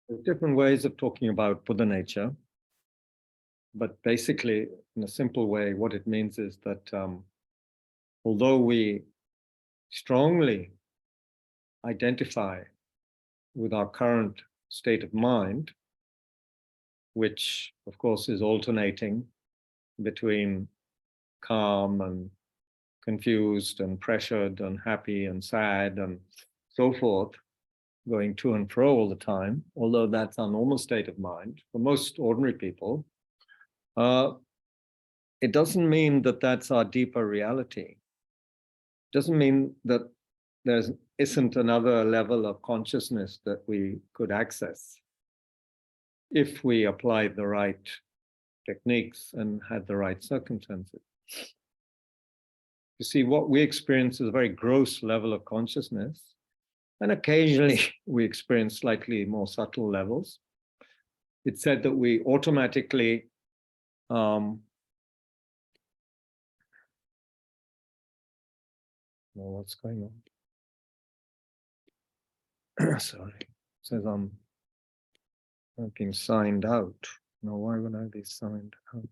there's different ways of talking about Buddha nature, but basically, in a simple way, what it means is that although we strongly identify with our current state of mind, which of course is alternating between calm and confused and pressured and happy and sad and so forth, going to and fro all the time, although that's our normal state of mind, for most ordinary people, it doesn't mean that that's our deeper reality. It doesn't mean that there isn't another level of consciousness that we could access if we applied the right techniques and had the right circumstances. You see, what we experience is a very gross level of consciousness, and occasionally we experience slightly more subtle levels. It's said that we automatically what's going on? Sorry, it says I'm being signed out. No, why would I be signed out?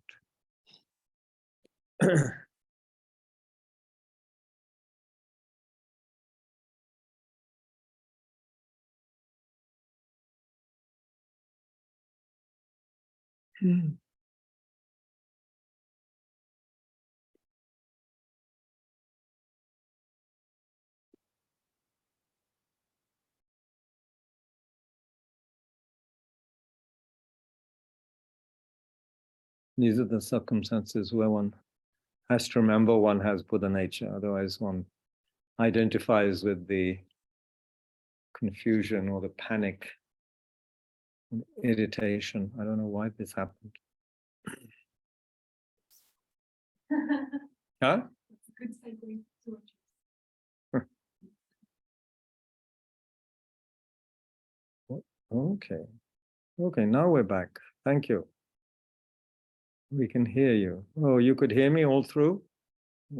These are the circumstances where one has to remember one has Buddha nature, otherwise one identifies with the confusion or the panic and irritation. I don't know why this happened. Huh? It's a good segue to Okay. Okay, now we're back. Thank you. We can hear you. Oh, you could hear me all through?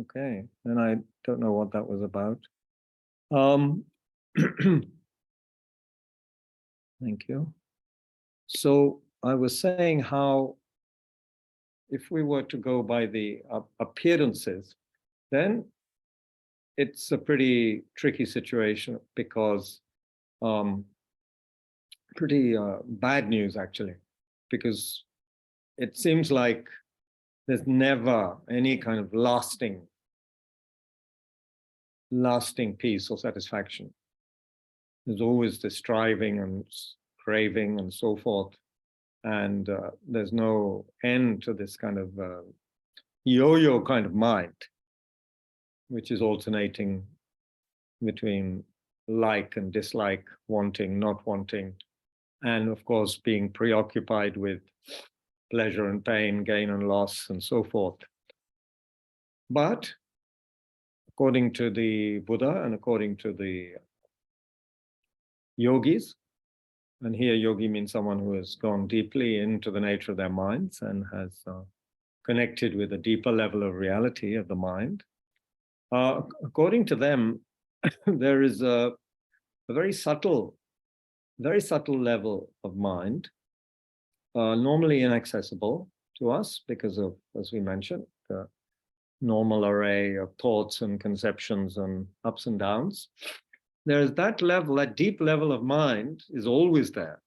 Okay, then I don't know what that was about. Thank you. So I was saying how if we were to go by the appearances, then it's a pretty tricky situation because pretty bad news actually, because it seems like there's never any kind of lasting peace or satisfaction. There's always the striving and craving and so forth. And there's no end to this kind of yo-yo kind of mind, which is alternating between like and dislike, wanting, not wanting, and of course being preoccupied with pleasure and pain, gain and loss, and so forth. But according to the Buddha and according to the yogis, and here yogi means someone who has gone deeply into the nature of their minds and has connected with a deeper level of reality of the mind. According to them, there is a very subtle level of mind, normally inaccessible to us because of, as we mentioned, the normal array of thoughts and conceptions and ups and downs. There's that level, that deep level of mind is always there.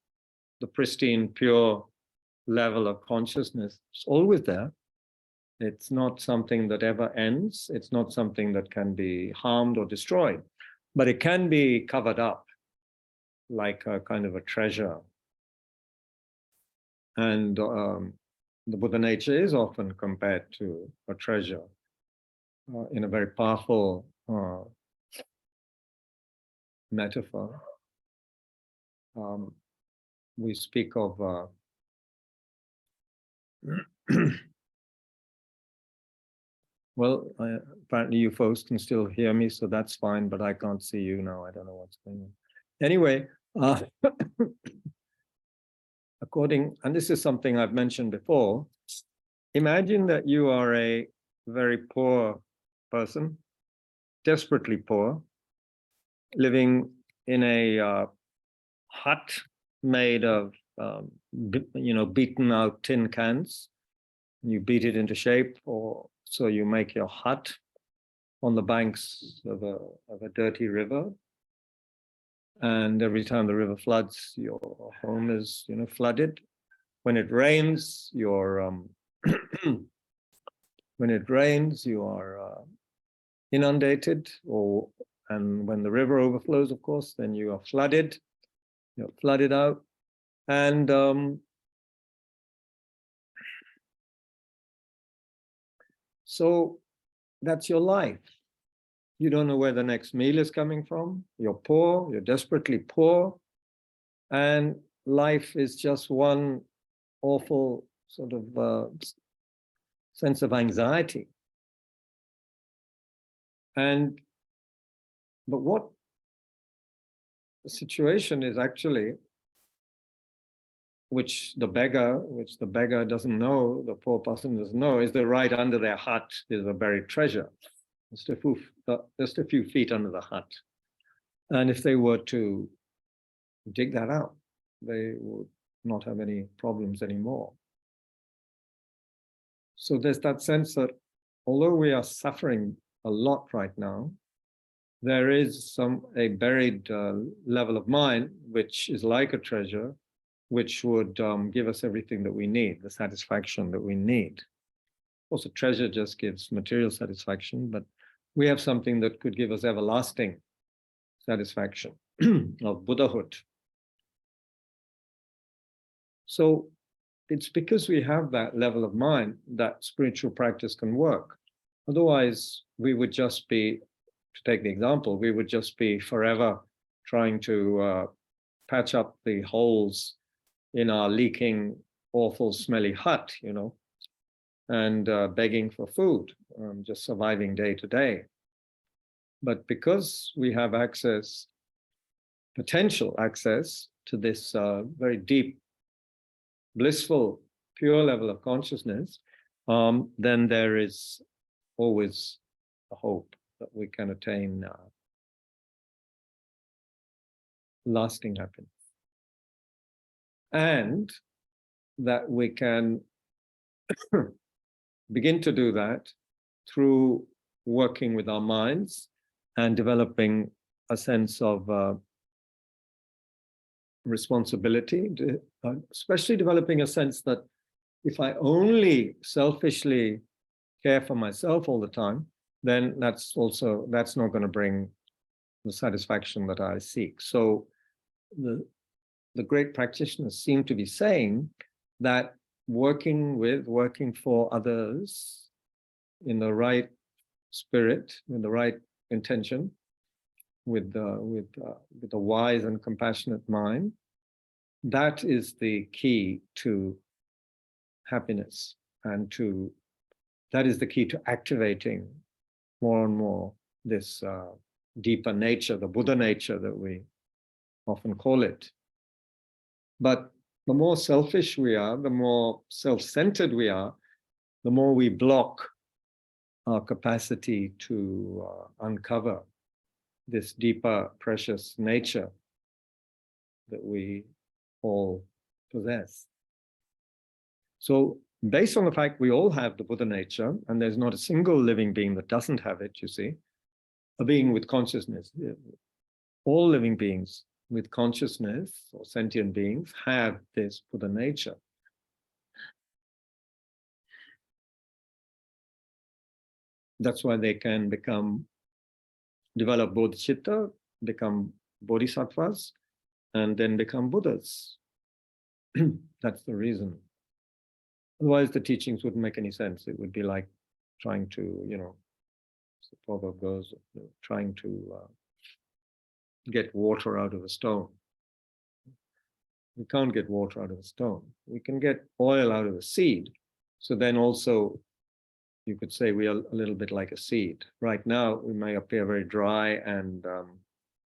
The pristine, pure level of consciousness is always there. It's not something that ever ends. It's not something that can be harmed or destroyed, but it can be covered up like a kind of a treasure. And the Buddha nature is often compared to a treasure in a very powerful metaphor. We speak of well, apparently you folks can still hear me, so that's fine, but I can't see you now. I don't know what's going on. Anyway, and this is something I've mentioned before, imagine that you are a very poor person, desperately poor, living in a hut made of, beaten out tin cans. You beat it into shape, or so you make your hut on the banks of a dirty river. And every time the river floods, your home is, flooded. When it rains, when it rains, you are inundated, and when the river overflows, of course, then you are flooded. You're flooded out, and so that's your life. You don't know where the next meal is coming from. You're poor. You're desperately poor, and life is just one awful sort of sense of anxiety. But what the situation is actually, which the beggar doesn't know, the poor person doesn't know, is that right under their hut is a buried treasure, just a few feet under the hut. And if they were to dig that out, they would not have any problems anymore. So there's that sense that although we are suffering a lot right now, there is a buried level of mind which is like a treasure, which would give us everything that we need, the satisfaction that we need. Of course, a treasure just gives material satisfaction, but we have something that could give us everlasting satisfaction of Buddhahood. So it's because we have that level of mind that spiritual practice can work. Otherwise, we would just be, to take the example, we would just be forever trying to patch up the holes in our leaking, awful, smelly hut, and begging for food, just surviving day to day. But because we have potential access to this very deep, blissful, pure level of consciousness, then there is always a hope that we can attain lasting happiness. And that we can begin to do that through working with our minds and developing a sense of responsibility, especially developing a sense that if I only selfishly care for myself all the time, then that's not going to bring the satisfaction that I seek. So the great practitioners seem to be saying that working for others in the right spirit, in the right intention, with a wise and compassionate mind, that is the key to happiness, and that is the key to activating more and more this deeper nature, the Buddha nature that we often call it. But the more selfish we are, the more self-centered we are, the more we block our capacity to uncover this deeper, precious nature that we all possess. So based on the fact we all have the Buddha nature, and there's not a single living being that doesn't have it, you see, a being with consciousness, all living beings with consciousness or sentient beings have this Buddha nature. That's why they can develop Bodhichitta, become Bodhisattvas, and then become Buddhas. That's the reason. Otherwise, the teachings wouldn't make any sense. It would be like trying to, as the proverb goes, trying to get water out of a stone. We can't get water out of a stone. We can get oil out of a seed. So then also, you could say we are a little bit like a seed. Right now, we may appear very dry and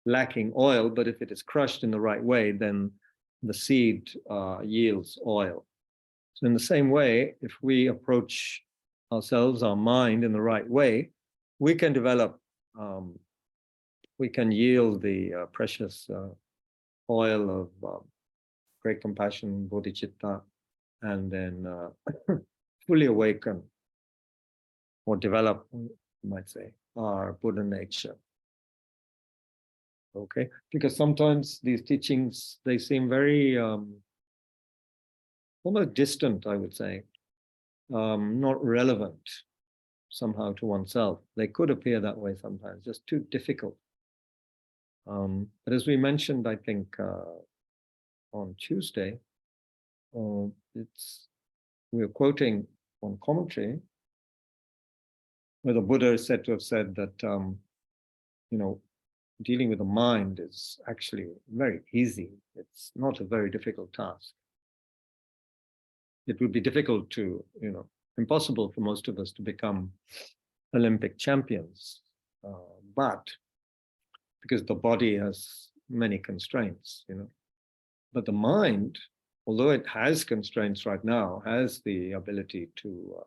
lacking oil, but if it is crushed in the right way, then the seed yields oil. So in the same way, if we approach ourselves, our mind, in the right way, we can develop, we can yield the precious oil of great compassion, Bodhichitta, and then fully awaken or develop, you might say, our Buddha nature. Okay, because sometimes these teachings, they seem very almost distant, I would say, not relevant somehow to oneself. They could appear that way sometimes, just too difficult. But as we mentioned, I think on Tuesday, we're quoting on commentary where the Buddha is said to have said that, dealing with the mind is actually very easy. It's not a very difficult task. It would be difficult to, impossible for most of us to become Olympic champions, but because the body has many constraints, but the mind, although it has constraints right now, has the ability to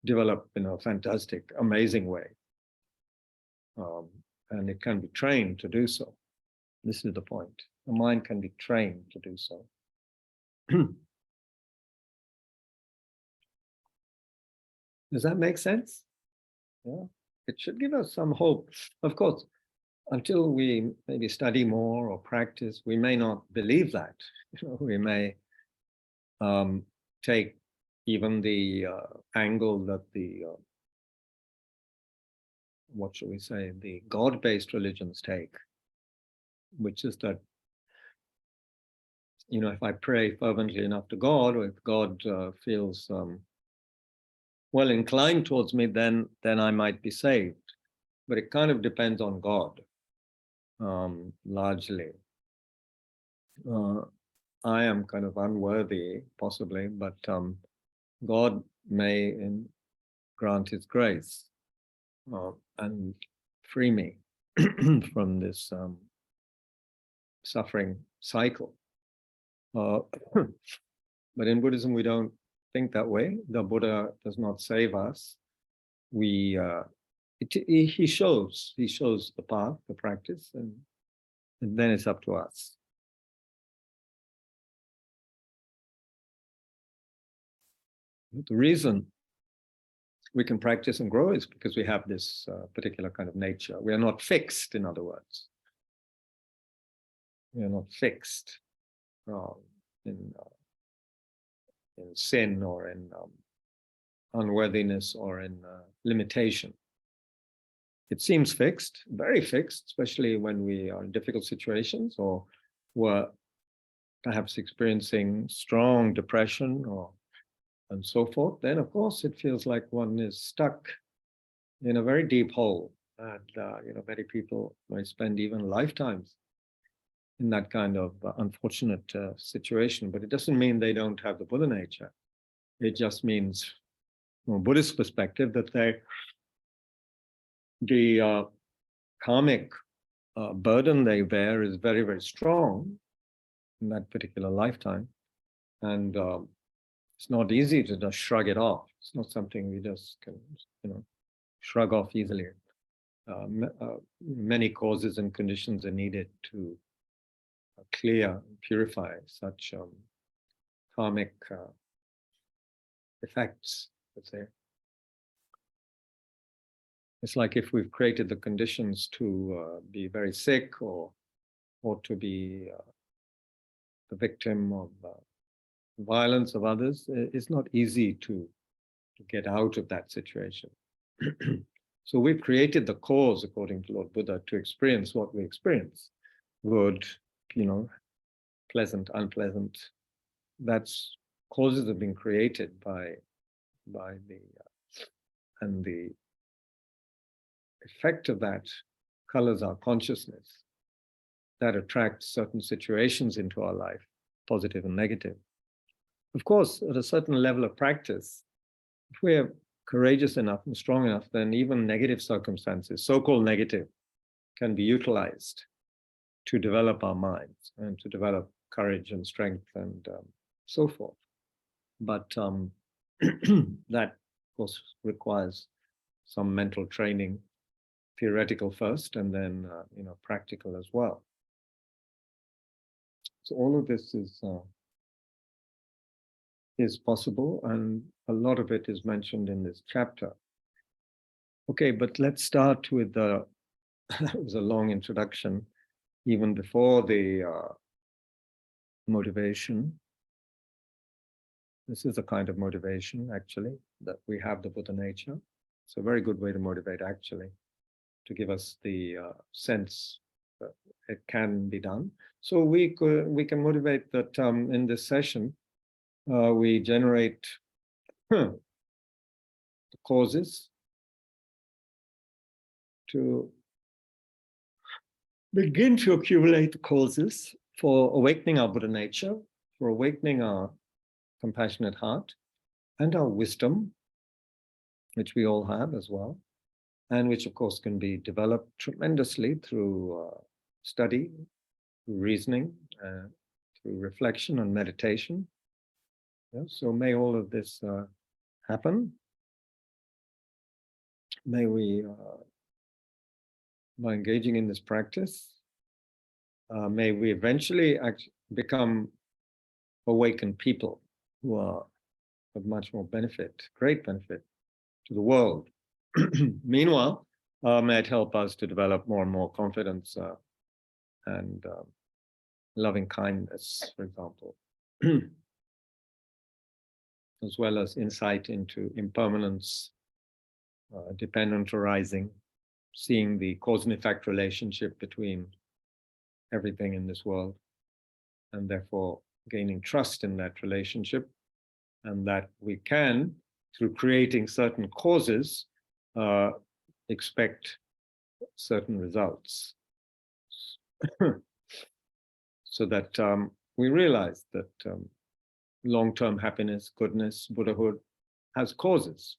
develop in a fantastic, amazing way. And it can be trained to do so. This is the point. The mind can be trained to do so. Does that make sense? Yeah, it should give us some hope. Of course, until we maybe study more or practice, we may not believe that. We may take even the angle that the what shall we say, the God-based religions take, which is that, if I pray fervently enough to God, or if God feels well inclined towards me, then I might be saved. But it kind of depends on God, largely. I am kind of unworthy, possibly, but God may grant His grace and free me from this suffering cycle. But in Buddhism, we don't think that way. The Buddha does not save us. He shows the path, the practice, and then it's up to us. The reason we can practice and grow is because we have this particular kind of nature. We are not fixed, in other words. We are not fixed in sin or in unworthiness or in limitation. It seems fixed, very fixed, especially when we are in difficult situations or were perhaps experiencing strong depression and so forth. Then, of course, it feels like one is stuck in a very deep hole. And, many people may spend even lifetimes in that kind of unfortunate situation. But it doesn't mean they don't have the Buddha nature. It just means, from a Buddhist perspective, that the karmic burden they bear is very, very strong in that particular lifetime. And it's not easy to just shrug it off. It's not something we just can, shrug off easily. Many causes and conditions are needed to clear and purify such karmic effects, let's say. It's like if we've created the conditions to be very sick or to be the victim of violence of others, it's not easy to get out of that situation. So we've created the cause, according to Lord Buddha, to experience what we experience. Good, pleasant, unpleasant. That's causes have been created by and the effect of that colors our consciousness. That attracts certain situations into our life, positive and negative. Of course, at a certain level of practice, if we're courageous enough and strong enough, then even negative circumstances, so-called negative, can be utilized to develop our minds and to develop courage and strength and so forth. But that, of course, requires some mental training, theoretical first, and then practical as well. So all of this is possible, and a lot of it is mentioned in this chapter. Okay, but let's start with the, that was a long introduction, even before the motivation. This is a kind of motivation, actually, that we have the Buddha nature. It's a very good way to motivate, actually, to give us the sense that it can be done. So we can motivate that in this session, we generate the causes to begin to accumulate the causes for awakening our Buddha nature, for awakening our compassionate heart and our wisdom, which we all have as well, and which of course can be developed tremendously through study, through reasoning, through reflection and meditation. Yeah, so may all of this happen. May we, by engaging in this practice, may we eventually become awakened people who are of much more benefit, great benefit to the world. Meanwhile, may it help us to develop more and more confidence and loving kindness, for example, as well as insight into impermanence, dependent arising, seeing the cause and effect relationship between everything in this world, and therefore gaining trust in that relationship, and that we can, through creating certain causes, expect certain results. So that we realize that long-term happiness, goodness, Buddhahood has causes.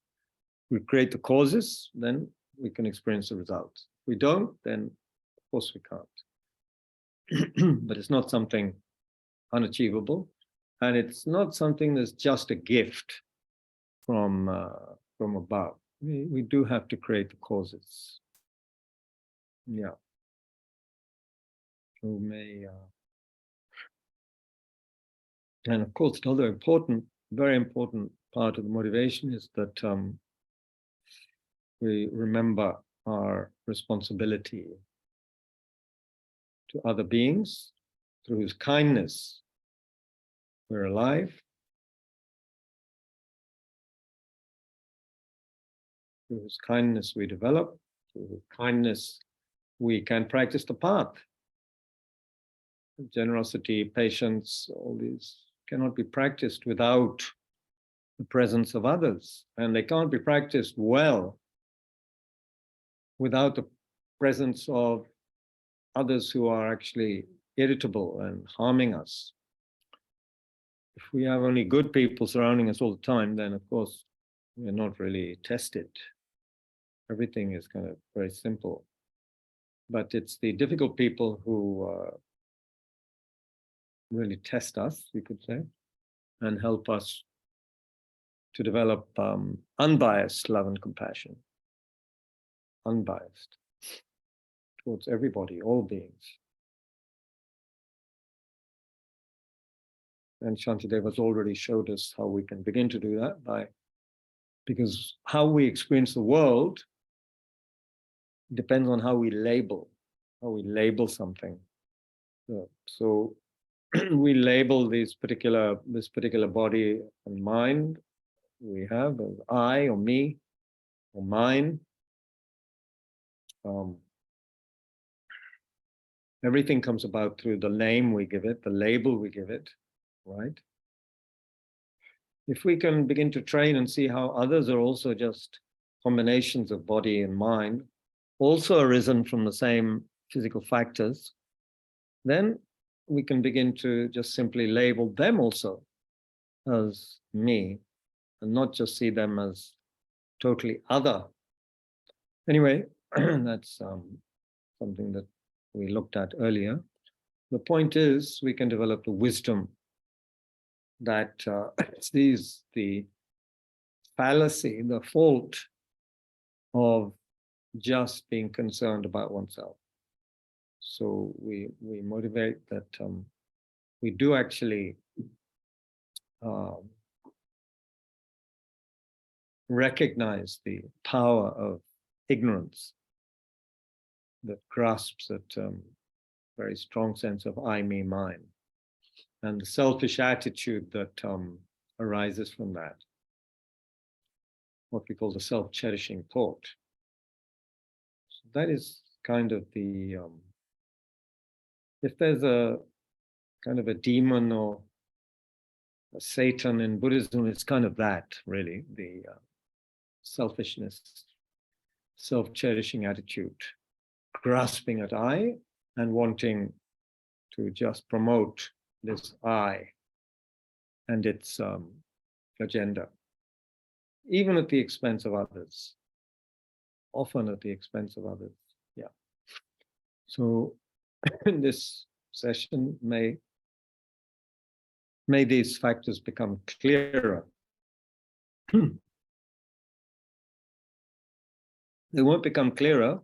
We create the causes, then we can experience the results. If we don't, then of course we can't. But it's not something unachievable, and it's not something that's just a gift from above. We do have to create the causes. Yeah. So may, and of course, another important, very important part of the motivation is that we remember our responsibility to other beings through whose kindness we're alive, through whose kindness we develop, through whose kindness we can practice the path. Generosity, patience, all these cannot be practiced without the presence of others, and they can't be practiced well without the presence of others who are actually irritable and harming us. If we have only good people surrounding us all the time, then of course we're not really tested. Everything is kind of very simple. But it's the difficult people who really test us, we could say, and help us to develop unbiased love and compassion. Unbiased towards everybody, all beings. And Shantideva has already showed us how we can begin to do that because how we experience the world depends on how we label something. So we label this particular body and mind we have as I or me or mine. Everything comes about through the name we give it, the label we give it, right? If we can begin to train and see how others are also just combinations of body and mind, also arisen from the same physical factors, then we can begin to just simply label them also as me and not just see them as totally other. Anyway, that's something that we looked at earlier. The point is we can develop the wisdom that sees the fallacy, the fault of just being concerned about oneself. So we motivate that we do actually recognize the power of ignorance that grasps at very strong sense of I, me, mine, and the selfish attitude that arises from that, what we call the self-cherishing thought. So that is kind of the, if there's a kind of a demon or a Satan in Buddhism, it's kind of that, really, the selfishness, self-cherishing attitude, grasping at I and wanting to just promote this I and its agenda, even at the expense of others, often at the expense of others. Yeah. So in this session, may these factors become clearer. They won't become clearer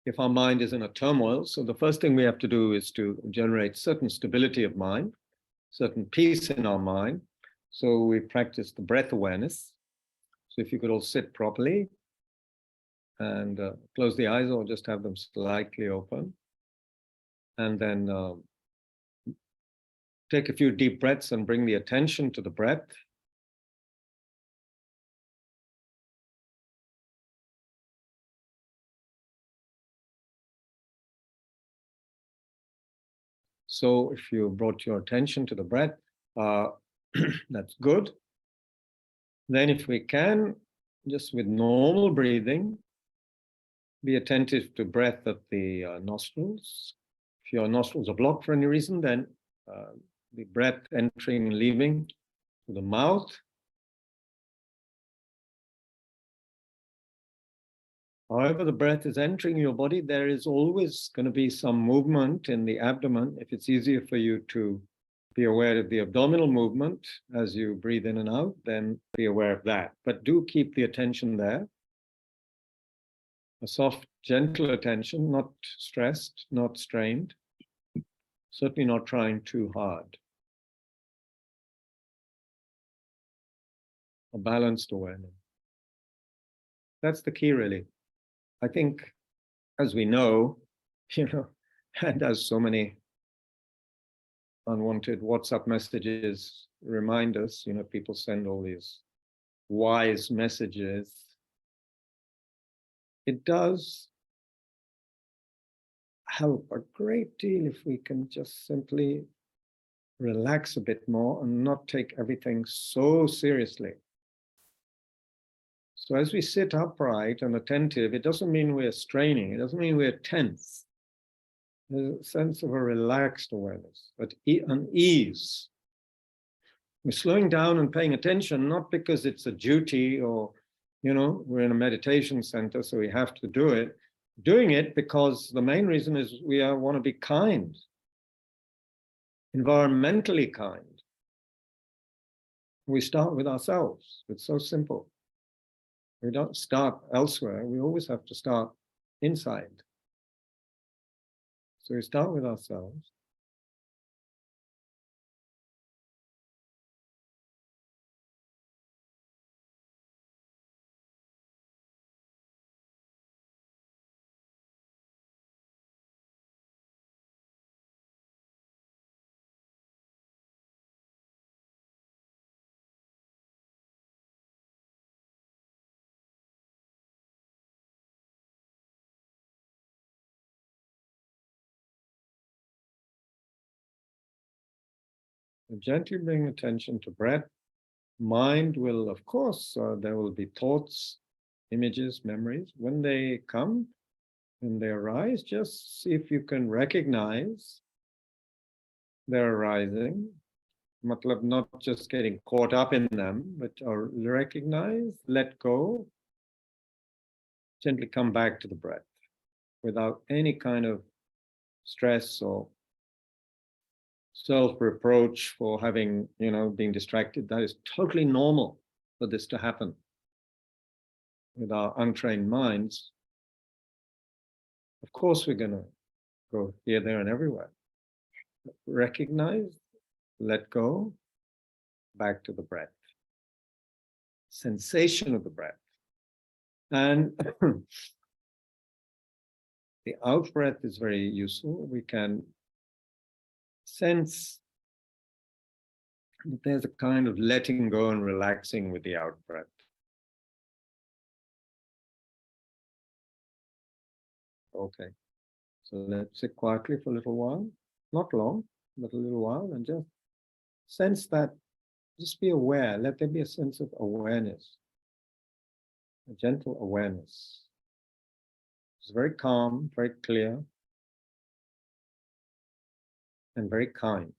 if our mind is in a turmoil. So the first thing we have to do is to generate certain stability of mind, certain peace in our mind. So we practice the breath awareness. So if you could all sit properly and close the eyes or just have them slightly open. And then take a few deep breaths and bring the attention to the breath. So if you brought your attention to the breath, that's good. Then if we can, just with normal breathing, be attentive to breath at the nostrils. If your nostrils are blocked for any reason, then the breath entering and leaving to the mouth. However the breath is entering your body, there is always going to be some movement in the abdomen. If it's easier for you to be aware of the abdominal movement as you breathe in and out, then be aware of that. But do keep the attention there. A soft, gentle attention, not stressed, not strained, certainly not trying too hard. A balanced awareness. That's the key, really. I think, as we know, and as so many unwanted WhatsApp messages remind us, people send all these wise messages. It does help a great deal if we can just simply relax a bit more and not take everything so seriously. So as we sit upright and attentive, it doesn't mean we're straining. It doesn't mean we're tense. There's a sense of a relaxed awareness, but an ease. We're slowing down and paying attention, not because it's a duty or, we're in a meditation center, so we have to do it. Doing it because the main reason is we want to be kind, environmentally kind. We start with ourselves. It's so simple. We don't start elsewhere. We always have to start inside. So we start with ourselves. Gently bring attention to breath. Mind will, of course, there will be thoughts, images, memories. When they come, when they arise, just see if you can recognize their arising. Matlab, not just getting caught up in them, but recognize, let go, gently come back to the breath without any kind of stress or self-reproach for having, being distracted. That is totally normal for this to happen with our untrained minds. Of course, we're going to go here, there, and everywhere. Recognize let go, back to the breath. Sensation of the breath. And the out breath is very useful. We can sense that there's a kind of letting go and relaxing with the out breath. Okay, so let's sit quietly for a little while, not long, but a little while, and just sense that, just be aware, let there be a sense of awareness, a gentle awareness. It's very calm, very clear, and very kind.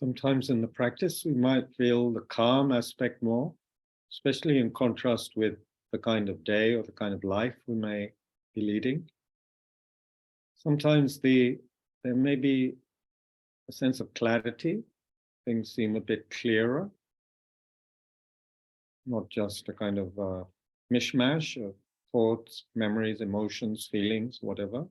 Sometimes in the practice, we might feel the calm aspect more, especially in contrast with the kind of day or the kind of life we may be leading. Sometimes there may be a sense of clarity. Things seem a bit clearer, not just a kind of mishmash of thoughts, memories, emotions, feelings, whatever.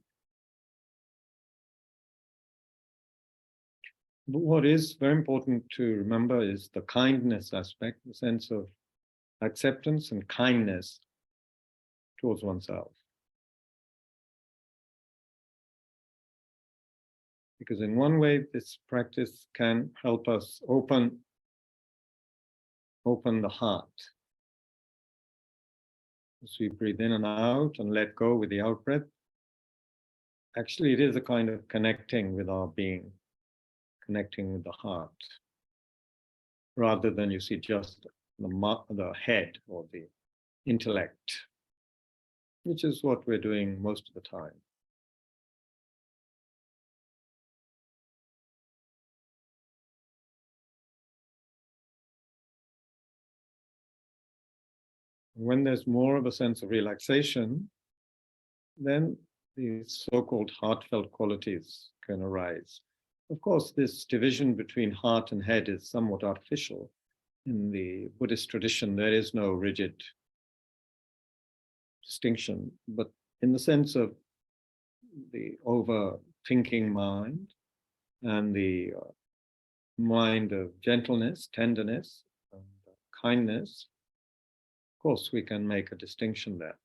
But what is very important to remember is the kindness aspect, the sense of acceptance and kindness towards oneself. Because in one way, this practice can help us open the heart. As we breathe in and out and let go with the out breath, actually it is a kind of connecting with our being, connecting with the heart, rather than you see just the head or the intellect, which is what we're doing most of the time. When there's more of a sense of relaxation, then these so-called heartfelt qualities can arise. Of course, this division between heart and head is somewhat artificial. In the Buddhist tradition, there is no rigid distinction, but in the sense of the overthinking mind and the mind of gentleness, tenderness, and kindness, of course, we can make a distinction there.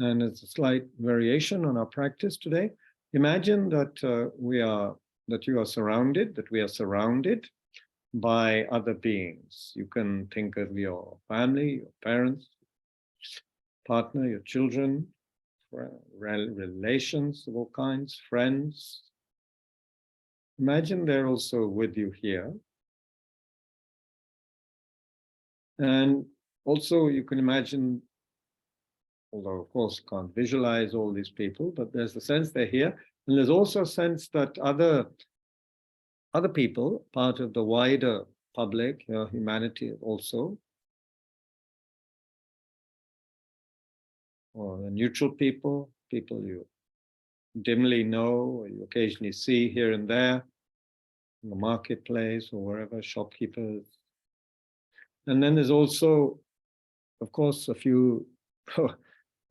And it's a slight variation on our practice today. Imagine that we are surrounded by other beings. You can think of your family, your parents, partner, your children, relations of all kinds, friends. Imagine they're also with you here. And also you can imagine, although of course can't visualize all these people, but there's the sense they're here. And there's also a sense that other people, part of the wider public, humanity also, or the neutral people you dimly know, or you occasionally see here and there, in the marketplace or wherever, shopkeepers. And then there's also, of course, a few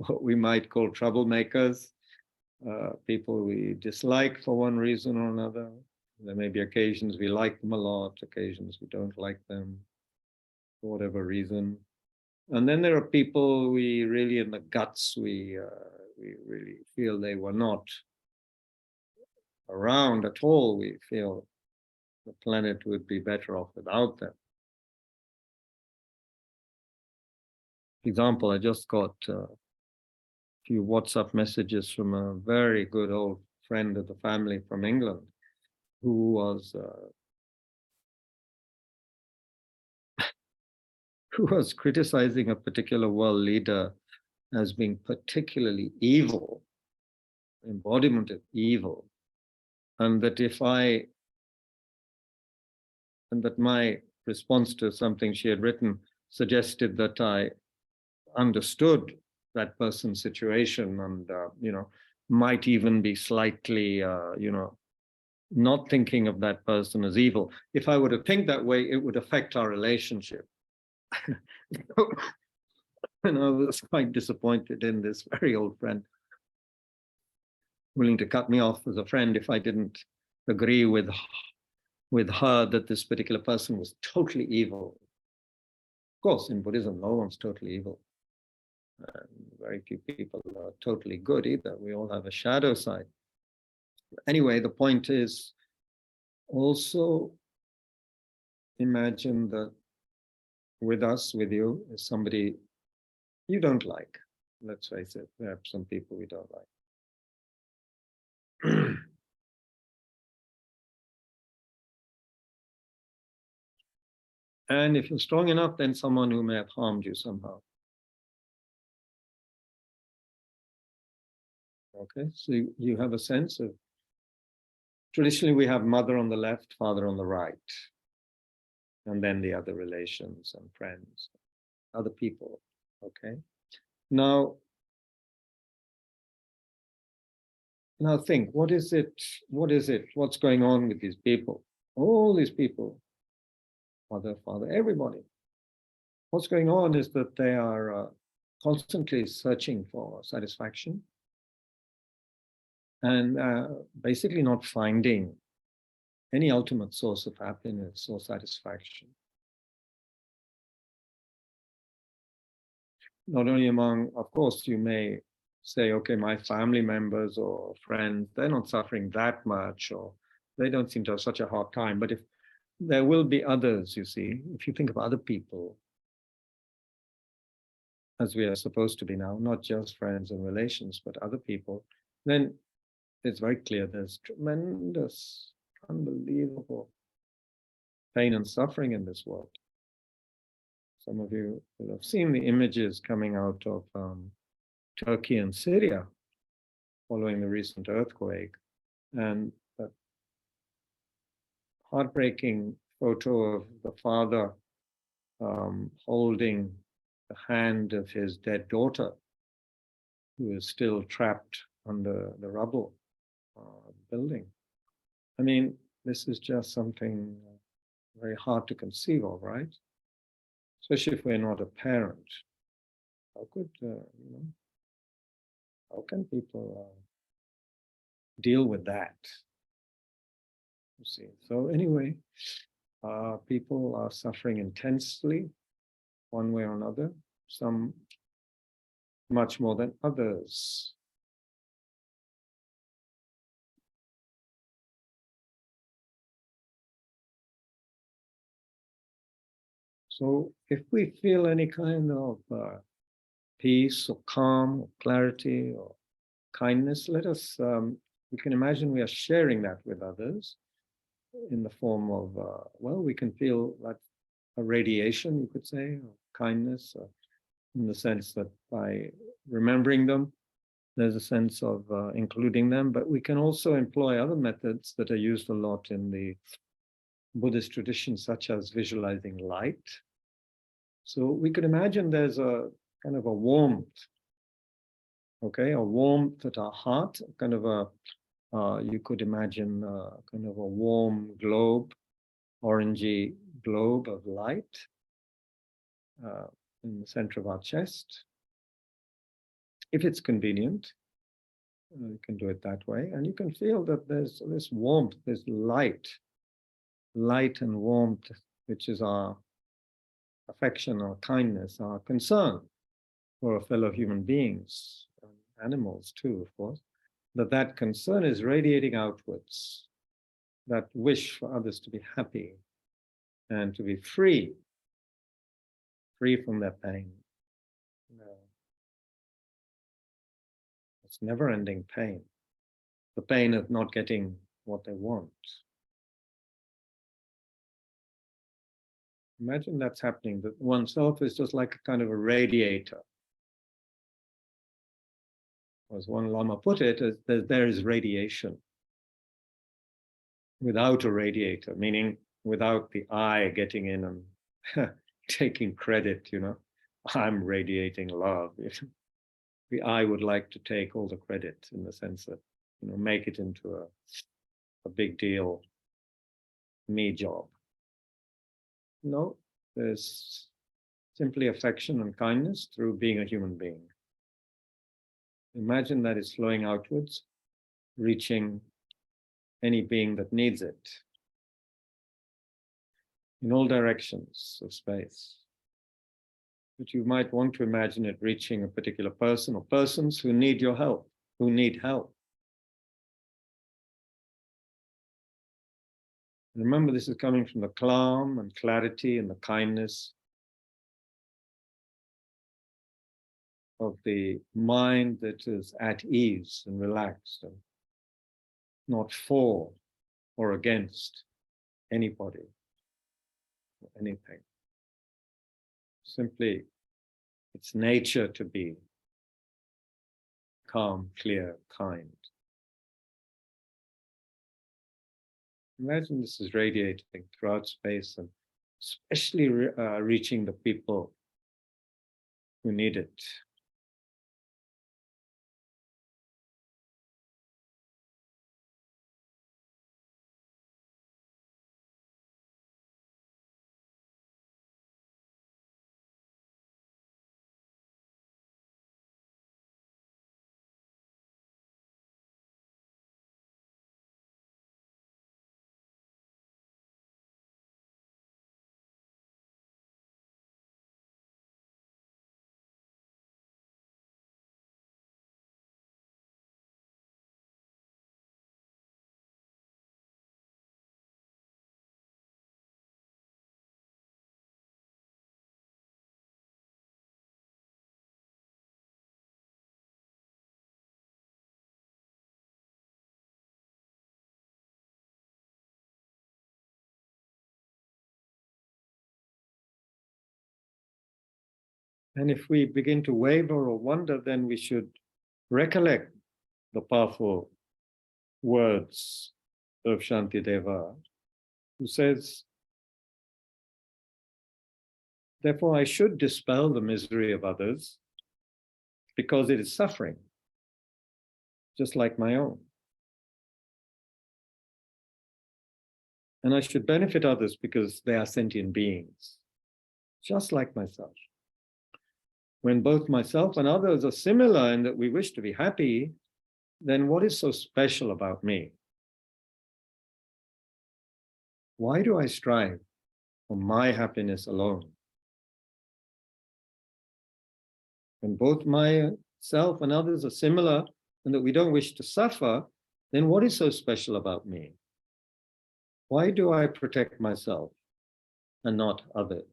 what we might call troublemakers, people we dislike for one reason or another. There may be occasions we like them a lot, occasions we don't like them for whatever reason. And then there are people we really, in the guts, we really feel they were not around at all. We feel the planet would be better off without them. For example, I just got a few WhatsApp messages from a very good old friend of the family from England, who who was criticizing a particular world leader as being particularly evil, embodiment of evil, and that my response to something she had written suggested that I understood that person's situation and, might even be slightly, not thinking of that person as evil. If I were to think that way, it would affect our relationship. And I was quite disappointed in this very old friend, willing to cut me off as a friend if I didn't agree with her that this particular person was totally evil. Of course, in Buddhism, no one's totally evil. And very few people are totally good either. We all have a shadow side. Anyway, the point is also imagine that with us, with you, is somebody you don't like. Let's face it, there are some people we don't like. And if you're strong enough, then someone who may have harmed you somehow. Okay, so you have a sense of, traditionally we have mother on the left, father on the right, and then the other relations and friends, other people, okay? Now think, what is it, what's going on with these people? All these people, mother, father, everybody. What's going on is that they are constantly searching for satisfaction and basically not finding any ultimate source of happiness or satisfaction. Not only among, of course, you may say, okay, my family members or friends, they're not suffering that much, or they don't seem to have such a hard time. But if there will be others, you see, if you think of other people, as we are supposed to be now, not just friends and relations, but other people, then it's very clear there's tremendous, unbelievable pain and suffering in this world. Some of you will have seen the images coming out of Turkey and Syria following the recent earthquake, and that heartbreaking photo of the father holding the hand of his dead daughter, who is still trapped under the rubble of the building. I mean, this is just something very hard to conceive of, right? Especially if we're not a parent. How could, how can people deal with that? You see. So anyway, people are suffering intensely, one way or another, some much more than others. So if we feel any kind of peace or calm or clarity or kindness, let us, we can imagine we are sharing that with others in the form of, we can feel that a radiation, you could say, of kindness, in the sense that by remembering them, there's a sense of including them, but we can also employ other methods that are used a lot in the Buddhist tradition, such as visualizing light. So we could imagine there's a kind of a warmth, okay, a warmth at our heart, kind of a, you could imagine kind of a warm globe, orangey globe of light in the center of our chest. If it's convenient, you can do it that way. And you can feel that there's this warmth, this light and warmth, which is our affection, our kindness, our concern for our fellow human beings, animals too, of course, that concern is radiating outwards, that wish for others to be happy and to be free from their pain. It's never-ending pain, the pain of not getting what they want. Imagine that's happening, that oneself is just like a kind of a radiator. As one Lama put it, there is radiation without a radiator, meaning without the I getting in and taking credit, I'm radiating love. The I would like to take all the credit in the sense that, make it into a big deal, me job. No, there's simply affection and kindness through being a human being. Imagine that it's flowing outwards, reaching any being that needs it in all directions of space. But you might want to imagine it reaching a particular person or persons who need your help, who need help. Remember, this is coming from the calm and clarity and the kindness of the mind that is at ease and relaxed and not for or against anybody or anything. Simply, it's nature to be calm, clear, kind. Imagine this is radiating throughout space and especially reaching the people who need it. And if we begin to waver or wonder, then we should recollect the powerful words of Shantideva, who says, therefore I should dispel the misery of others because it is suffering, just like my own. And I should benefit others because they are sentient beings, just like myself. When both myself and others are similar in that we wish to be happy, then what is so special about me? Why do I strive for my happiness alone? When both myself and others are similar and that we don't wish to suffer, then what is so special about me? Why do I protect myself and not others?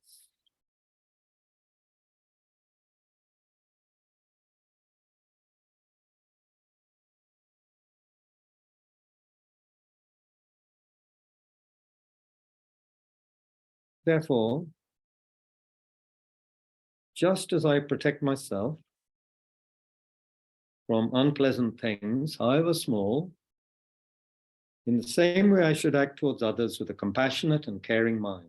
Therefore, just as I protect myself from unpleasant things, however small, in the same way I should act towards others with a compassionate and caring mind.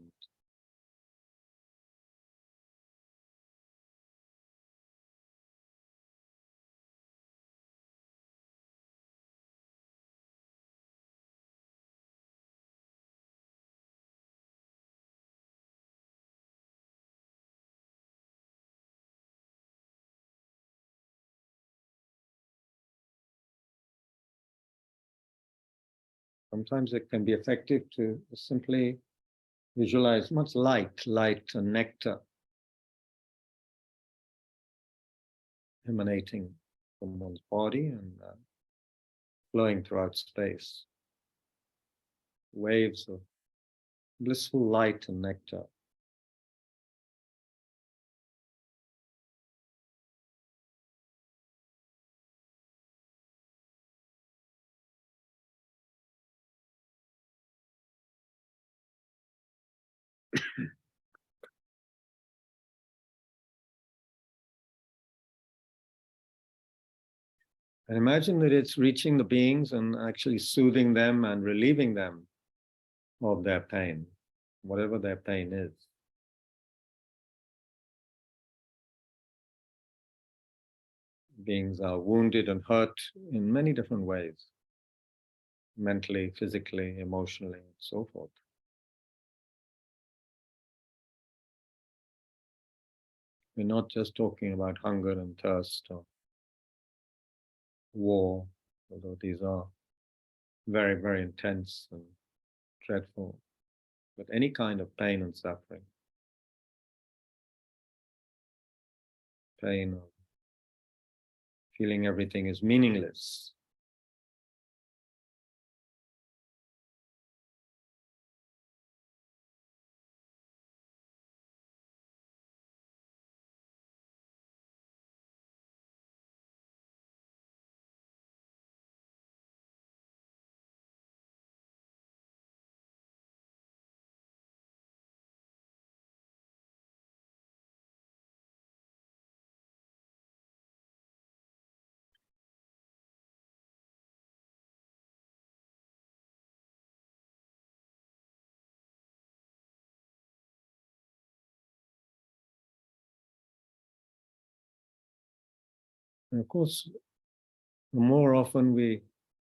Sometimes it can be effective to simply visualize much light and nectar emanating from one's body and flowing throughout space. Waves of blissful light and nectar. And imagine that it's reaching the beings and actually soothing them and relieving them of their pain, whatever their pain is. Beings are wounded and hurt in many different ways, mentally, physically, emotionally, and so forth. We're not just talking about hunger and thirst or war, although these are very, very intense and dreadful, but any kind of pain and suffering. Pain of feeling everything is meaningless. And of course, the more often we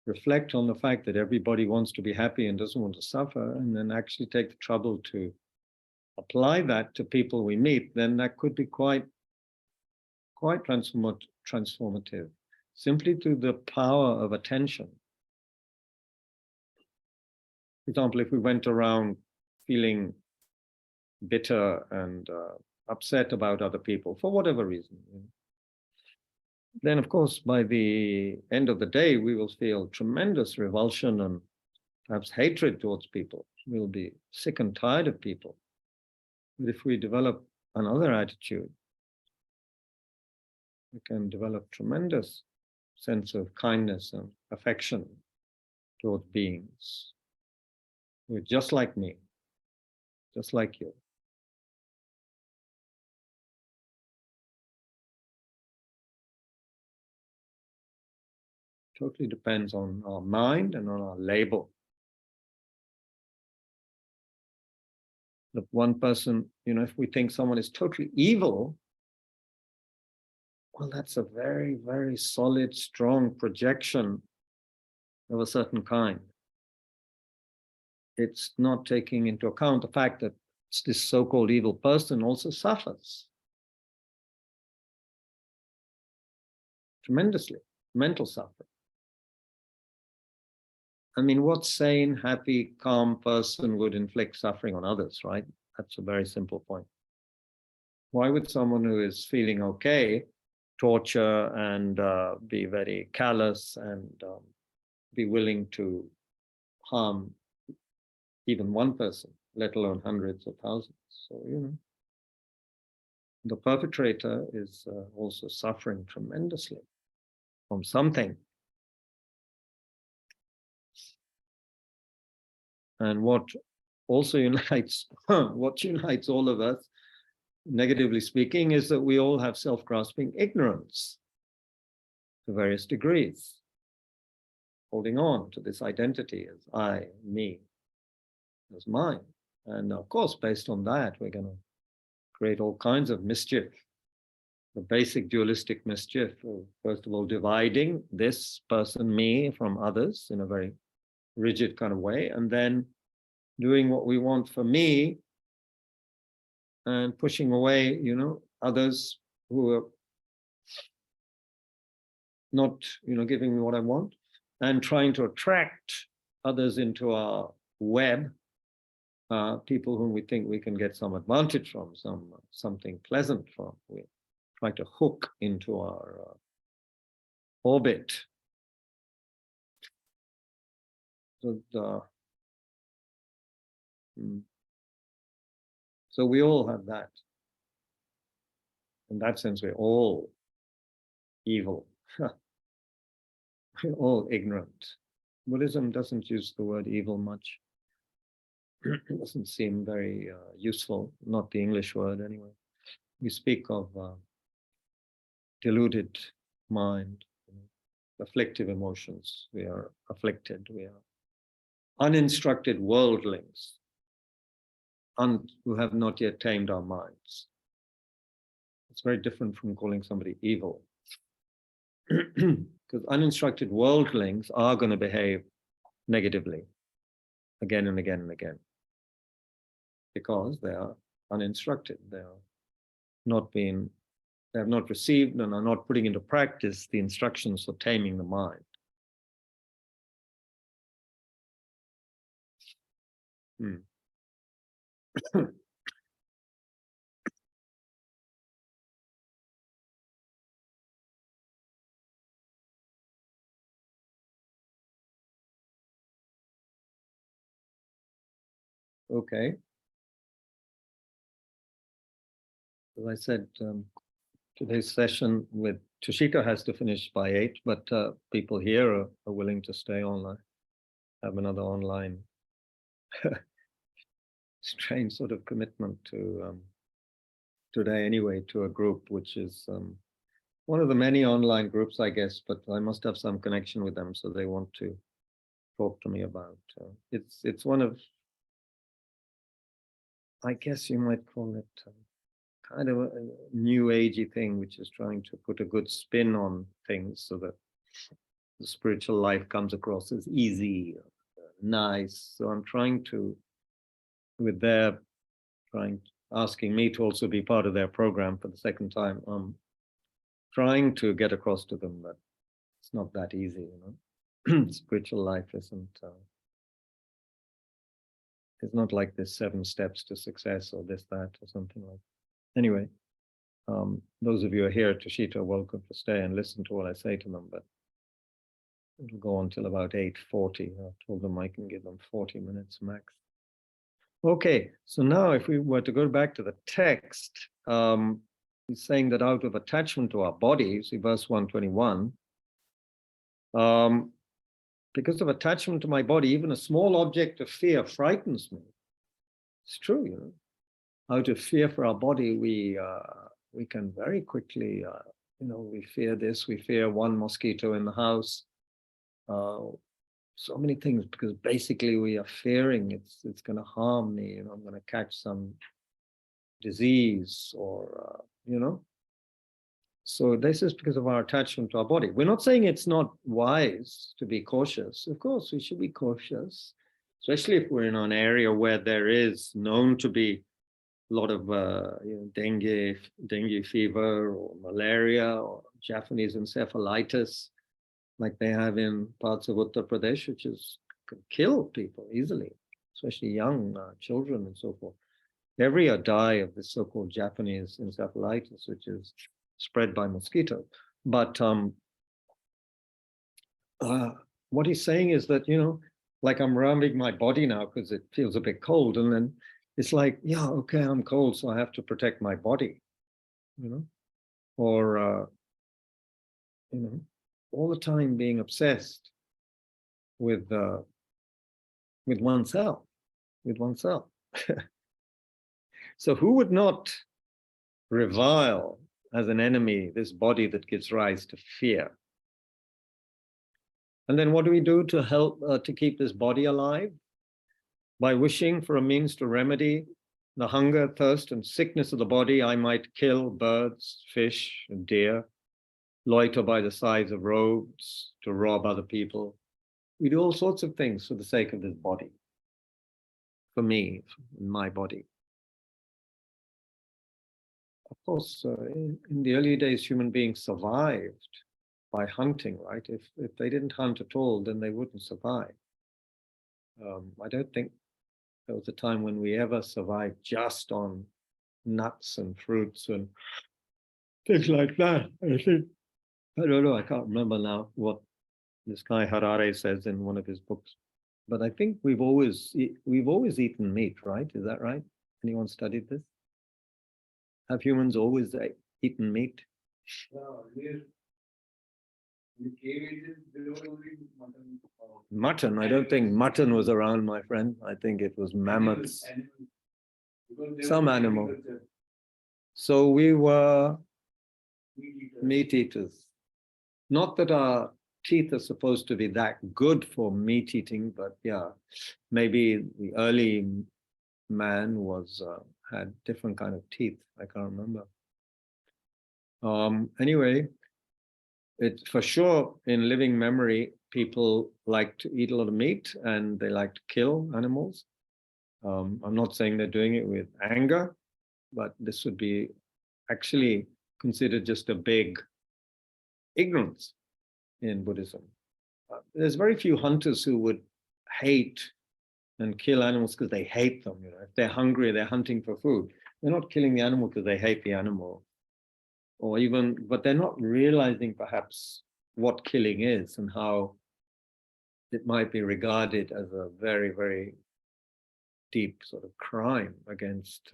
reflect on the fact that everybody wants to be happy and doesn't want to suffer, and then actually take the trouble to apply that to people we meet, then that could be quite transformative, simply through the power of attention. For example, if we went around feeling bitter and upset about other people for whatever reason, then of course by the end of the day we will feel tremendous revulsion and perhaps hatred towards people. We'll be sick and tired of people. But if we develop another attitude, we can develop tremendous sense of kindness and affection towards beings who are just like me, just like you. Totally depends on our mind and on our label. That one person, if we think someone is totally evil, well, that's a very, very solid, strong projection of a certain kind. It's not taking into account the fact that this so-called evil person also suffers tremendously, mental suffering. I mean, what sane, happy, calm person would inflict suffering on others, right? That's a very simple point. Why would someone who is feeling okay torture and be very callous and be willing to harm even one person, let alone hundreds or thousands? So, the perpetrator is also suffering tremendously from something. And what also unites, what unites all of us, negatively speaking, is that we all have self-grasping ignorance to various degrees, holding on to this identity as I, me, as mine. And of course, based on that, we're going to create all kinds of mischief. The basic dualistic mischief of, first of all, dividing this person, me, from others in a very rigid kind of way, and then doing what we want for me and pushing away, others who are not, giving me what I want, and trying to attract others into our web, people whom we think we can get some advantage from, something pleasant from. We try to hook into our orbit. So we all have that. In that sense, we're all evil. We're all ignorant. Buddhism doesn't use the word evil much. It doesn't seem very useful, not the English word anyway. We speak of deluded mind, afflictive emotions. We are afflicted. We are uninstructed worldlings who have not yet tamed our minds. It's very different from calling somebody evil. Because uninstructed worldlings are going to behave negatively again and again and again. Because they are uninstructed. They have not received and are not putting into practice the instructions for taming the mind. Okay. As I said, today's session with Tushita has to finish by 8, but people here are willing to stay online, have another online strange sort of commitment to today anyway, to a group which is one of the many online groups, I guess, but I must have some connection with them, so they want to talk to me about. It's one of, I guess you might call it kind of a new agey thing, which is trying to put a good spin on things so that the spiritual life comes across as easy, nice. So I'm trying to, with their asking me to also be part of their program for the second time, I'm trying to get across to them that it's not that easy, Spiritual life isn't, it's not like this 7 steps to success or this, that, or something like that. Anyway, those of you who are here at Tushita are welcome to stay and listen to what I say to them, but it'll go on till about 8:40. I told them I can give them 40 minutes max. Okay, so now if we were to go back to the text, he's saying that out of attachment to our body, see verse 121, because of attachment to my body, even a small object of fear frightens me. It's true, Out of fear for our body, we can very quickly, we fear this, we fear one mosquito in the house, so many things, because basically we are fearing it's going to harm me, I'm going to catch some disease or, So this is because of our attachment to our body. We're not saying it's not wise to be cautious. Of course, we should be cautious, especially if we're in an area where there is known to be a lot of dengue fever or malaria or Japanese encephalitis, like they have in parts of Uttar Pradesh, which can kill people easily, especially young children and so forth. Every year die of this so-called Japanese encephalitis, which is spread by mosquitoes. But what he's saying is that, like I'm rubbing my body now because it feels a bit cold, and then it's like, yeah, okay, I'm cold, so I have to protect my body, or, all the time being obsessed with oneself, So who would not revile as an enemy this body that gives rise to fear? And then what do we do to help to keep this body alive? By wishing for a means to remedy the hunger, thirst, and sickness of the body, I might kill birds, fish, and deer, loiter by the sides of roads to rob other people. We do all sorts of things for the sake of this body, for me, my body. Of course, in the early days, human beings survived by hunting, right? If they didn't hunt at all, then they wouldn't survive. I don't think there was a time when we ever survived just on nuts and fruits and things like that. I don't know, I can't remember now what this guy Harare says in one of his books. But I think we've always eaten meat, right? Is that right? Anyone studied this? Have humans always eaten meat? Mutton. I don't think mutton was around, my friend. I think it was mammoths. Some animal. So we were meat eaters. Not that our teeth are supposed to be that good for meat eating, but yeah, maybe the early man was had different kind of teeth. I can't remember. Anyway, it's for sure in living memory, people like to eat a lot of meat and they like to kill animals. I'm not saying they're doing it with anger, but this would be actually considered just a big ignorance in Buddhism. There's very few hunters who would hate and kill animals because they hate them. You know, if they're hungry, they're hunting for food. They're not killing the animal because they hate the animal, or even, but they're not realizing perhaps what killing is and how it might be regarded as a very, very deep sort of crime against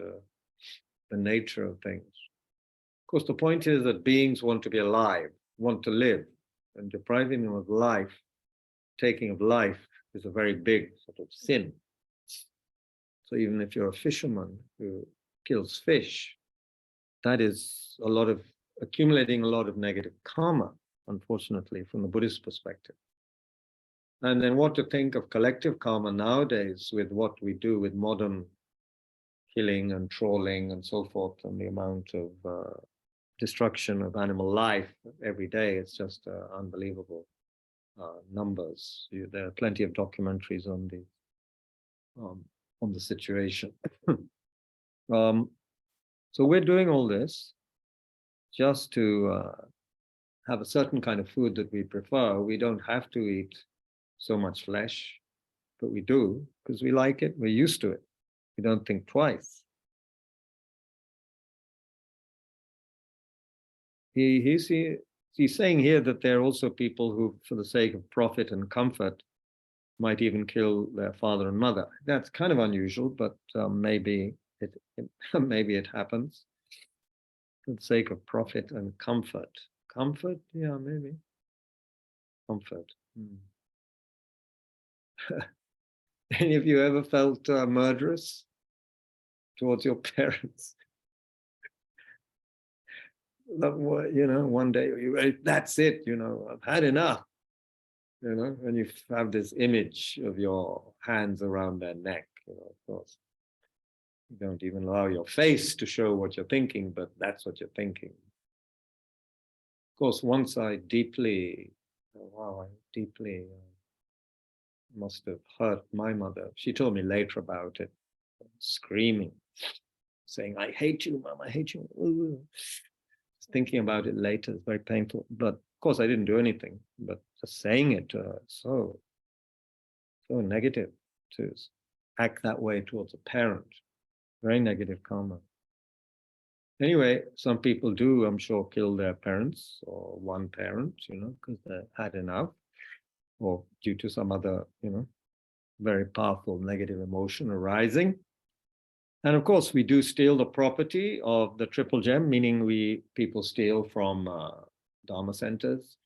the nature of things. Of course, the point is that beings want to be alive, want to live, and depriving them of life, taking of life, is a very big sort of sin. So even if you're a fisherman who kills fish, that is a lot of accumulating a lot of negative karma, unfortunately, from the Buddhist perspective. And then what to think of collective karma nowadays with what we do with modern killing and trawling and so forth, and the amount of destruction of animal life every day. It's just unbelievable numbers. There are plenty of documentaries on the situation. So we're doing all this just to have a certain kind of food that we prefer. We don't have to eat so much flesh, but we do because we like it. We're used to it. We don't think twice. He's saying here that there are also people who, for the sake of profit and comfort, might even kill their father and mother. That's kind of unusual, but maybe it happens for the sake of profit and comfort. Comfort, yeah, maybe. Comfort. Any of you ever felt murderous towards your parents? You know, one day that's it. You know, I've had enough. You know, and you have this image of your hands around their neck. You know, of course, you don't even allow your face to show what you're thinking, but that's what you're thinking. Of course, once I deeply must have hurt my mother. She told me later about it, screaming, saying, "I hate you, Mom, I hate you." Ooh. Thinking about it later is very painful. But of course, I didn't do anything. But just saying it to her, so negative to act that way towards a parent. Very negative karma. Anyway, some people do, I'm sure, kill their parents or one parent, you know, because they've had enough, or due to some other, you know, very powerful negative emotion arising. And of course, we do steal the property of the triple gem, meaning people steal from Dharma centers.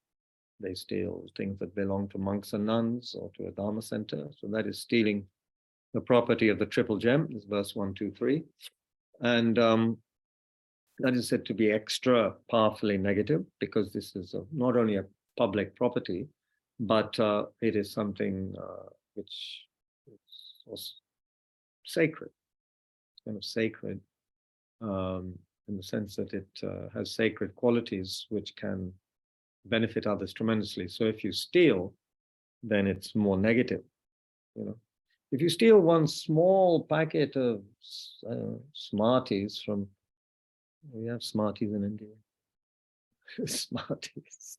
They steal things that belong to monks and nuns or to a Dharma center. So that is stealing the property of the triple gem, is verse 1, 2, 3. And that is said to be extra powerfully negative because this is not only a public property, but it is something which is sacred. It's kind of sacred in the sense that it has sacred qualities which can benefit others tremendously. So if you steal, then it's more negative, you know. If you steal one small packet of Smarties from, we have Smarties in India. Smarties.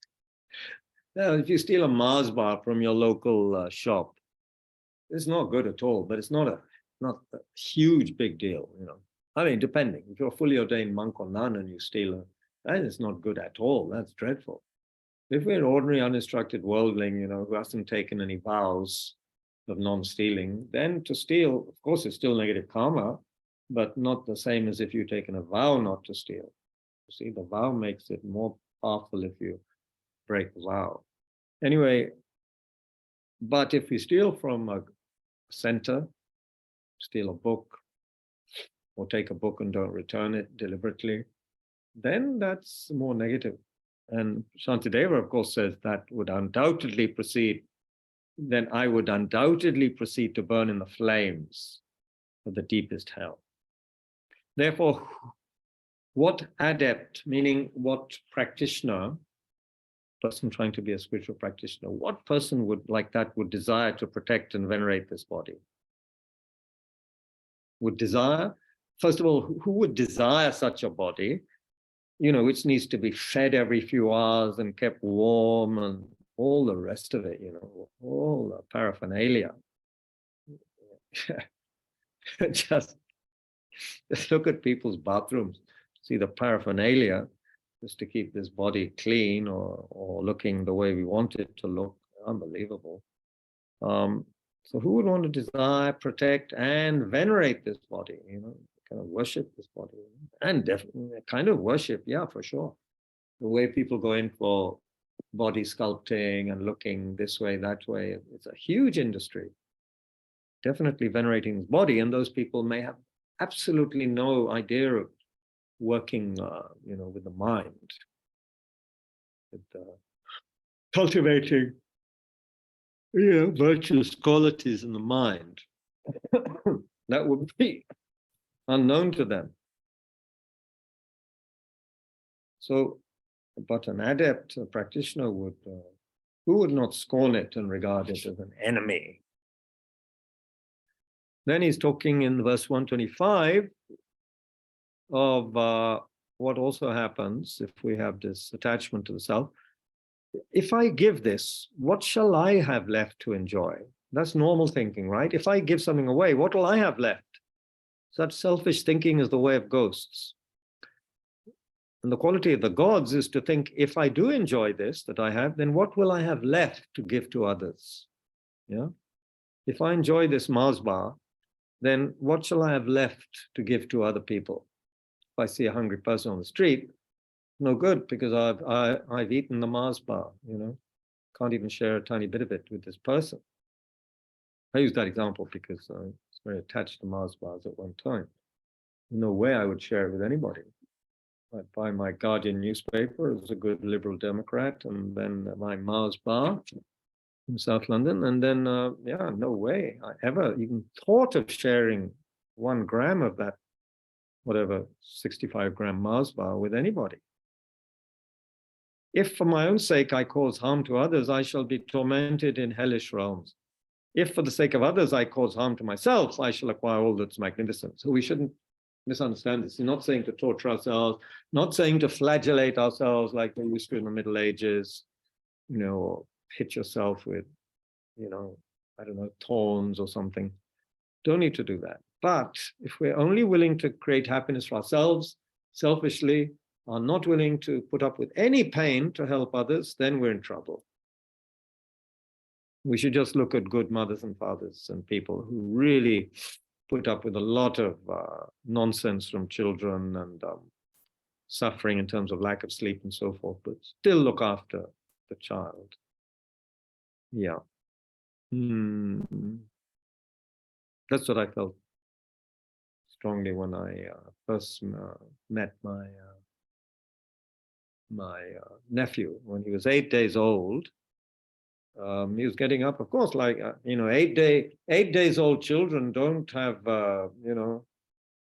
Now, if you steal a Mars bar from your local shop, it's not good at all, but it's not a huge big deal, you know. I mean, depending. If you're a fully ordained monk or nun and you steal that is not good at all. That's dreadful. If we're an ordinary uninstructed worldling, you know, who hasn't taken any vows of non-stealing, then to steal, of course, it's still negative karma, but not the same as if you've taken a vow not to steal. You see, the vow makes it more powerful if you break the vow. Anyway, but if you steal from a center, steal a book, or take a book and don't return it deliberately, then that's more negative. And Shantideva, of course, says that would undoubtedly proceed, then I would undoubtedly proceed to burn in the flames of the deepest hell. Therefore, what adept, meaning what practitioner, person trying to be a spiritual practitioner, what person would like that would desire to protect and venerate this body? Would desire, first of all, who would desire such a body, which needs to be fed every few hours and kept warm and all the rest of it, all the paraphernalia. Just look at people's bathrooms, see the paraphernalia, just to keep this body clean or looking the way we want it to look. Unbelievable. So who would want to desire, protect, and venerate this body, kind of worship this body? And definitely kind of worship, yeah, for sure. The way people go in for body sculpting and looking this way, that way, it's a huge industry. Definitely venerating his body, and those people may have absolutely no idea of working, with the mind, with cultivating, virtuous qualities in the mind. That would be unknown to them. So, but an adept, a practitioner who would not scorn it and regard it as an enemy. Then he's talking in verse 125 of what also happens if we have this attachment to the self. If I give this, what shall I have left to enjoy? That's normal thinking, right? If I give something away, what will I have left? Such selfish thinking is the way of ghosts. And the quality of the gods is to think, if I do enjoy this that I have, then what will I have left to give to others? Yeah. If I enjoy this Mars bar, then what shall I have left to give to other people? If I see a hungry person on the street, no good, because I've eaten the Mars bar, can't even share a tiny bit of it with this person. I use that example because I was very attached to Mars bars at one time. No way I would share it with anybody. I'd buy my Guardian newspaper as a good liberal Democrat, and then my Mars bar in South London, and then, no way I ever even thought of sharing 1 gram of that, whatever, 65-gram Mars bar with anybody. If for my own sake I cause harm to others, I shall be tormented in hellish realms. If for the sake of others I cause harm to myself, I shall acquire all that's magnificent. So we shouldn't misunderstand this. He's not saying to torture ourselves, not saying to flagellate ourselves like they used to in the Middle Ages, or hit yourself with, thorns or something. Don't need to do that. But if we're only willing to create happiness for ourselves, selfishly, are not willing to put up with any pain to help others, then we're in trouble. We should just look at good mothers and fathers and people who really put up with a lot of nonsense from children and suffering in terms of lack of sleep and so forth, but still look after the child. Yeah. That's what I felt strongly when I first met my nephew when he was 8 days old. He was getting up, of course, like 8 days old children don't have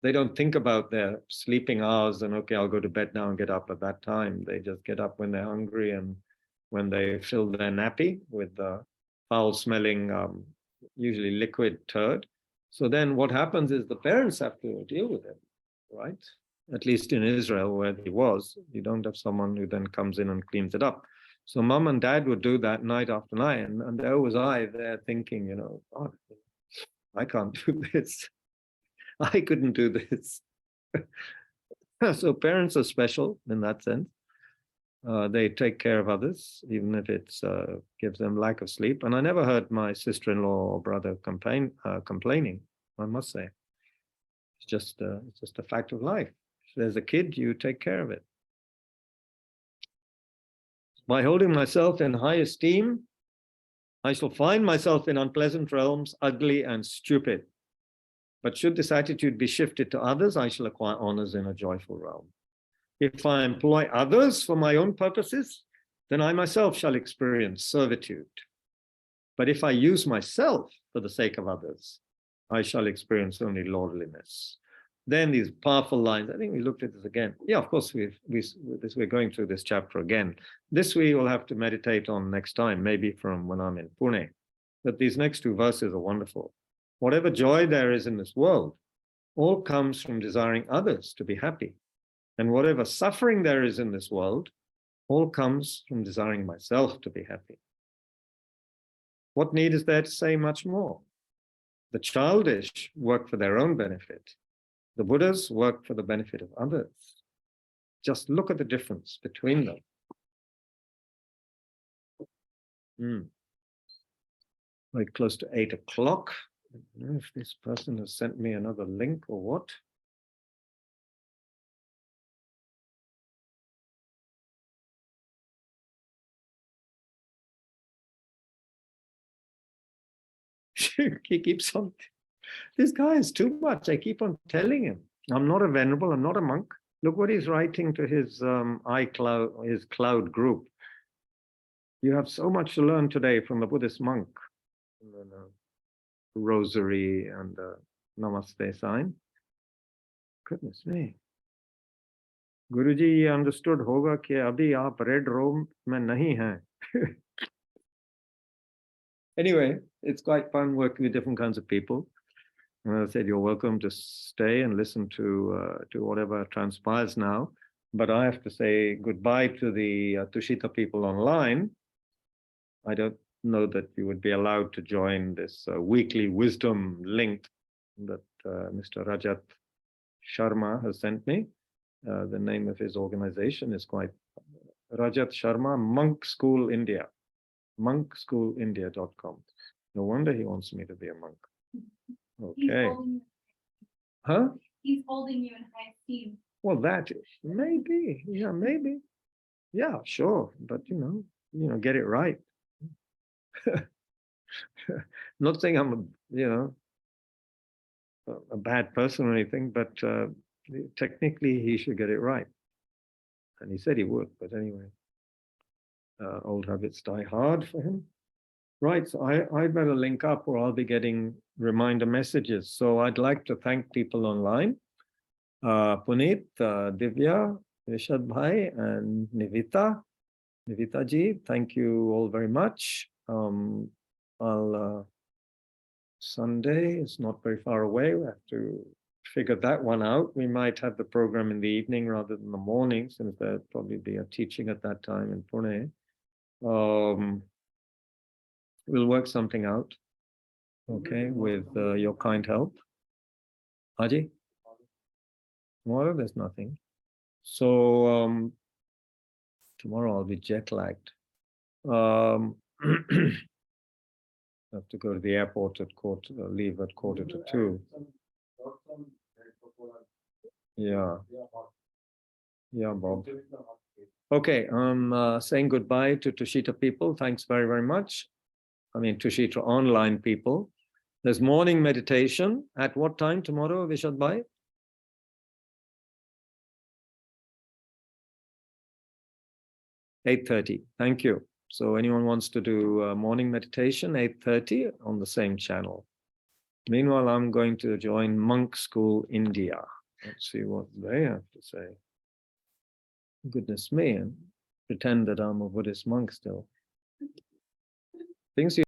they don't think about their sleeping hours and okay, I'll go to bed now and get up at that time. They just get up when they're hungry and when they fill their nappy with foul-smelling, usually liquid turd. So then what happens is the parents have to deal with it, right? At least in Israel, where he was, you don't have someone who then comes in and cleans it up. So mom and dad would do that night after night, and there was I there thinking, oh, I can't do this. I couldn't do this. So parents are special in that sense. They take care of others, even if it gives them lack of sleep. And I never heard my sister-in-law or brother complaining, I must say. It's just a fact of life. If there's a kid, you take care of it. By holding myself in high esteem, I shall find myself in unpleasant realms, ugly and stupid. But should this attitude be shifted to others, I shall acquire honors in a joyful realm. If I employ others for my own purposes, then I myself shall experience servitude. But if I use myself for the sake of others, I shall experience only lordliness. Then these powerful lines, I think we looked at this again. Yeah, of course, we're going through this chapter again. This we will have to meditate on next time, maybe from when I'm in Pune. But these next two verses are wonderful. Whatever joy there is in this world, all comes from desiring others to be happy. And whatever suffering there is in this world, all comes from desiring myself to be happy. What need is there to say much more? The childish work for their own benefit. The Buddhas work for the benefit of others. Just look at the difference between them. Very close to 8 o'clock. I don't know if this person has sent me another link or what. He keeps on, this guy is too much. I keep on telling him, I'm not a venerable, I'm not a monk. Look what he's writing to his iCloud, his cloud group. You have so much to learn today from a Buddhist monk. And a rosary and a namaste sign. Goodness me. Guruji understood hoga कि अभी आप red room में नहीं हैं. Anyway, it's quite fun working with different kinds of people. And I said, you're welcome to stay and listen to whatever transpires now. But I have to say goodbye to the Tushita people online. I don't know that you would be allowed to join this weekly wisdom link that Mr. Rajat Sharma has sent me. The name of his organization is quite Rajat Sharma, Monk School India, monkschoolindia.com. No wonder he wants me to be a monk. Okay. Huh? He's holding you in high esteem. Well, that maybe, yeah, maybe, yeah, sure, but you know, get it right. Not saying I'm, a bad person or anything, but technically he should get it right. And he said he would, but anyway, old habits die hard for him. Right, so I better link up or I'll be getting reminder messages. So I'd like to thank people online. Puneet, Divya, Vishad Bhai, and Nivita ji, thank you all very much. Sunday is not very far away. We have to figure that one out. We might have the program in the evening rather than the morning, since there'll probably be a teaching at that time in Pune. We'll work something out, okay, with your kind help. Aji? Tomorrow there's nothing. So tomorrow I'll be jet lagged. Have to go to the airport at leave at 1:45. Yeah. Yeah, Bob. Okay, I'm saying goodbye to Tushita people. Thanks very, very much. I mean, Tushita online people. There's morning meditation. At what time tomorrow, Vishad Bhai? 8:30. Thank you. So anyone wants to do morning meditation, 8:30 on the same channel. Meanwhile, I'm going to join Monk School India. Let's see what they have to say. Goodness me, and pretend that I'm a Buddhist monk still. Things you